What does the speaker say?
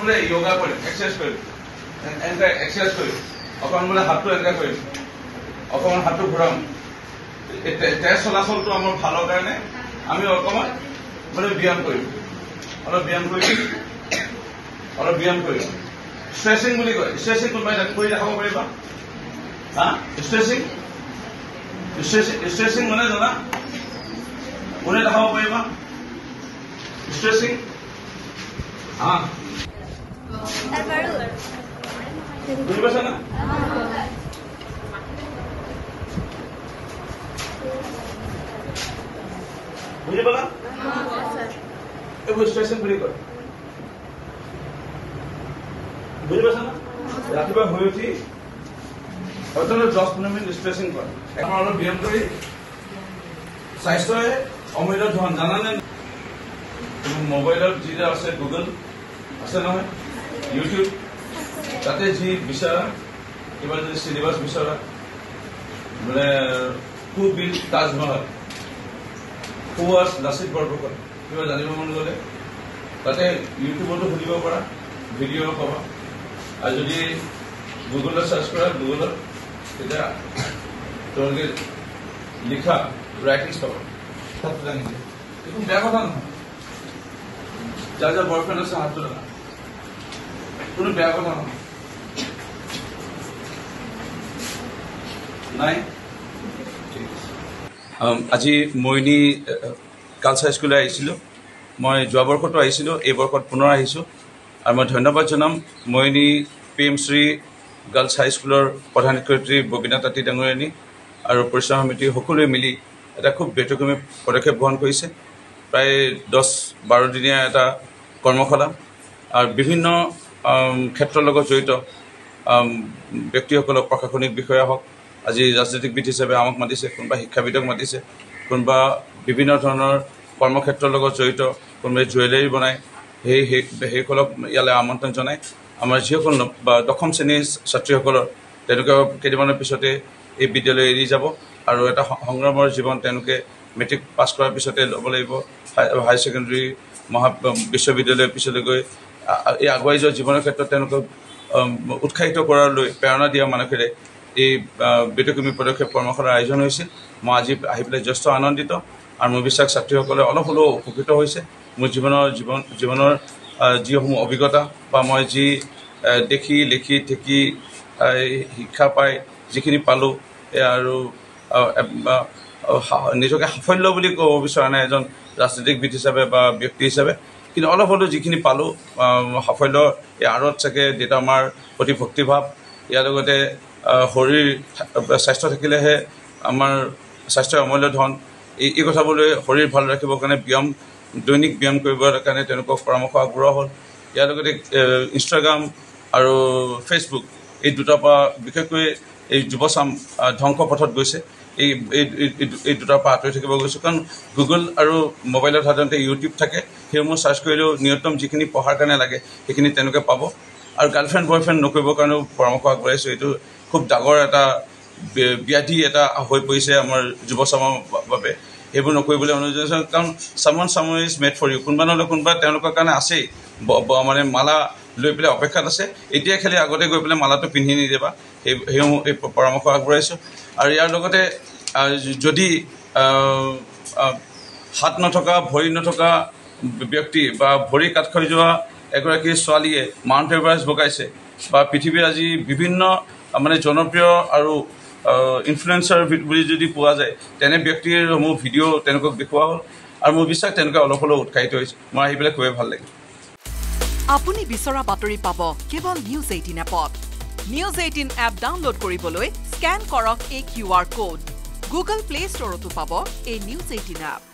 বোলে য়োগা কৰিম এক্সাৰচাইজ কৰিম এনেকৈ এক্সাৰচাইজ কৰিম অকণমান বোলে হাতটো এনেকৈ কৰিম অকণমান হাতটো ঘূৰাম তেজ চলাচলটো আমাৰ ভালৰ কাৰণে আমি অকণমান বোলে ব্যায়াম কৰিম অলপ ব্যায়াম কৰিম ষ্ট্ৰেচিং বুলি কয় ষ্ট্ৰেচিং কোনোবাই কৰি দেখাব পাৰিবা হা ষ্ট্ৰেচিং মানে জানা কোনে দেখাব পাৰিবা ষ্ট্ৰেচিং হা বুজি পাইছা না বুজি পালা এইবোৰ ষ্ট্ৰেচিং বুলি কয় বুজি পাইছা না ৰাতিপুৱা শুই উঠি হয়তো 10-15 মিনিট ষ্ট্ৰেচিং কৰে এখন অলপ ব্যায়াম কৰি স্বাস্থ্যই অমূল্য ধন জানানে মোবাইলত যিটো আছে গুগল আছে নহয় ইউটিউব তাতে যি বিচাৰা কিবা যদি চিলেবাছ বিচৰা মানে হু build Taj Mahal who was Lachit Borphukan কিবা জানিব মন গ'লে তাতে ইউটিউবতো সুধিব পাৰা ভিডিঅ' পাবা আৰু যদি গুগলত চাৰ্চ কৰা গুগলত তেতিয়া তোমালোকে লিখা ৰাইটিংছ পাবা একো বেয়া কথা নহয় যাৰ যাৰ বয়ফ্ৰেণ্ড আছে হাতটো লগা কোনো বেয়া কথা নহয় নাই আজি মইনী গাৰ্লছ হাইস্কুললৈ আহিছিলোঁ মই যোৱা বৰ্ষতো আহিছিলোঁ এই বৰ্ষত পুনৰ আহিছোঁ আৰু মই ধন্যবাদ জনাম মইনী PM-শ্ৰী গাৰ্লছ হাইস্কুলৰ প্ৰধান শিক্ষয়িত্ৰী ববিনা তাঁতী ডাঙৰীয়ানী আৰু পৰিচালনা সমিতি সকলোৱে মিলি এটা খুব ব্যতিক্ৰমী পদক্ষেপ গ্ৰহণ কৰিছে প্ৰায় 10-12 দিনীয়া এটা কৰ্মশালা আৰু বিভিন্ন ক্ষেত্ৰৰ লগত জড়িত ব্যক্তিসকলক প্ৰশাসনিক বিষয়া হওক আজি ৰাজনীতিবিদ হিচাপে আমাক মাতিছে কোনোবা শিক্ষাবিদক মাতিছে কোনোবা বিভিন্ন ধৰণৰ কৰ্মক্ষেত্ৰৰ লগত জড়িত কোনোবাই জুৱেলাৰী বনায় সেইসকলক ইয়ালৈ আমন্ত্ৰণ জনায় আমাৰ যিসকল বা 10ম শ্ৰেণীৰ ছাত্ৰীসকলৰ তেওঁলোকে কেইদিনমানৰ পিছতে এই বিদ্যালয় এৰি যাব আৰু এটা সংগ্ৰামৰ জীৱন তেওঁলোকে মেট্ৰিক পাছ কৰাৰ পিছতে ল'ব লাগিব হায়াৰ ছেকেণ্ডেৰী বিশ্ববিদ্যালয়ৰ পিছলৈ গৈ এই আগুৱাই যোৱা জীৱনৰ ক্ষেত্ৰত তেওঁলোকক উৎসাহিত কৰালৈ প্ৰেৰণা দিয়া মানুহৰে এই ব্যতিক্ৰমী পদক্ষেপ কৰ্মশালাৰ আয়োজন হৈছিল মই আজি আহি পেলাই যথেষ্ট আনন্দিত আৰু মোৰ বিশ্বাস ছাত্ৰীসকলে অলপ হ'লেও উপকৃত হৈছে মোৰ জীৱনৰ যিসমূহ অভিজ্ঞতা বা মই যি দেখি লিখি ঠেকি শিক্ষা পাই যিখিনি পালোঁ আৰু নিজকে সাফল্য বুলি ক'ব বিচৰা নাই এজন ৰাজনীতিকবিদ হিচাপে বা ব্যক্তি হিচাপে কিন্তু অলপ হ'লেও যিখিনি পালোঁ সাফল্য এই আঁৰত চাগে দেউতা মাৰ প্ৰতি ভক্তিভাৱ ইয়াৰ লগতে শৰীৰ স্বাস্থ্য থাকিলেহে আমাৰ স্বাস্থ্যৰ অমূল্য ধন এই কথাবোৰলৈ শৰীৰ ভাল ৰাখিবৰ কাৰণে দৈনিক ব্যায়াম কৰিবৰ কাৰণে তেওঁলোকক পৰামৰ্শ আগবঢ়োৱা হ'ল ইয়াৰ লগতে ইনষ্টাগ্ৰাম আৰু ফেচবুক এই দুটাৰ পৰা বিশেষকৈ এই যুৱচাম ধ্বংস পথত গৈছে এই দুটাৰ পৰা আঁতৰি থাকিব গৈছোঁ কাৰণ গুগল আৰু মোবাইলত সাধাৰণতে ইউটিউব থাকে সেইসমূহ চাৰ্চ কৰিলেও ন্যূনতম যিখিনি পঢ়াৰ কাৰণে লাগে সেইখিনি তেওঁলোকে পাব আৰু গাৰ্লফ্ৰেণ্ড বয়ফ্ৰেণ্ড নকৰিবৰ কাৰণেও পৰামৰ্শ আগবঢ়াইছোঁ এইটো খুব ডাঙৰ এটা ব্যাধি এটা হৈ পৰিছে আমাৰ যুৱচামৰ বাবে সেইবোৰ নকৰিবলৈ অনুৰোধ জনাইছোঁ কাৰণ চামন ইজ মেড ফৰ ইউ কোনোবা নহ'লে কোনোবা তেওঁলোকৰ কাৰণে আছেই মানে মালা লৈ পেলাই অপেক্ষাত আছে এতিয়া খালি আগতে গৈ পেলাই মালাটো পিন্ধি নিদিবা সেইসমূহ এই পৰামৰ্শ আগবঢ়াইছোঁ আৰু ইয়াৰ লগতে যদি হাত নথকা ভৰি নথকা ব্যক্তি বা ভৰি কাট খাই যোৱা এগৰাকী ছোৱালীয়ে মাউণ্ট এভাৰেষ্ট বগাইছে বা পৃথিৱীৰ আজি বিভিন্ন মানে জনপ্ৰিয় আৰু ইনফ্লুৱেঞ্চাৰ বুলি যদি পোৱা যায় তেনে ব্যক্তিসমূহ ভিডিঅ' তেওঁলোকক দেখুওৱা হ'ল আৰু মোৰ বিশ্বাস তেওঁলোকে অলপ হ'লেও উৎসাহিত হৈছে মই আহি পেলাই খুবেই ভাল লাগিল আপুনি বিচৰা বাতৰি পাব কেৱল নিউজ 18 এপত নিউজ 18 এপ ডাউনলোড কৰিবলৈ স্কেন কৰক এই QR কোড গুগল প্লে ষ্টৰতো পাব এই নিউজ 18 এপ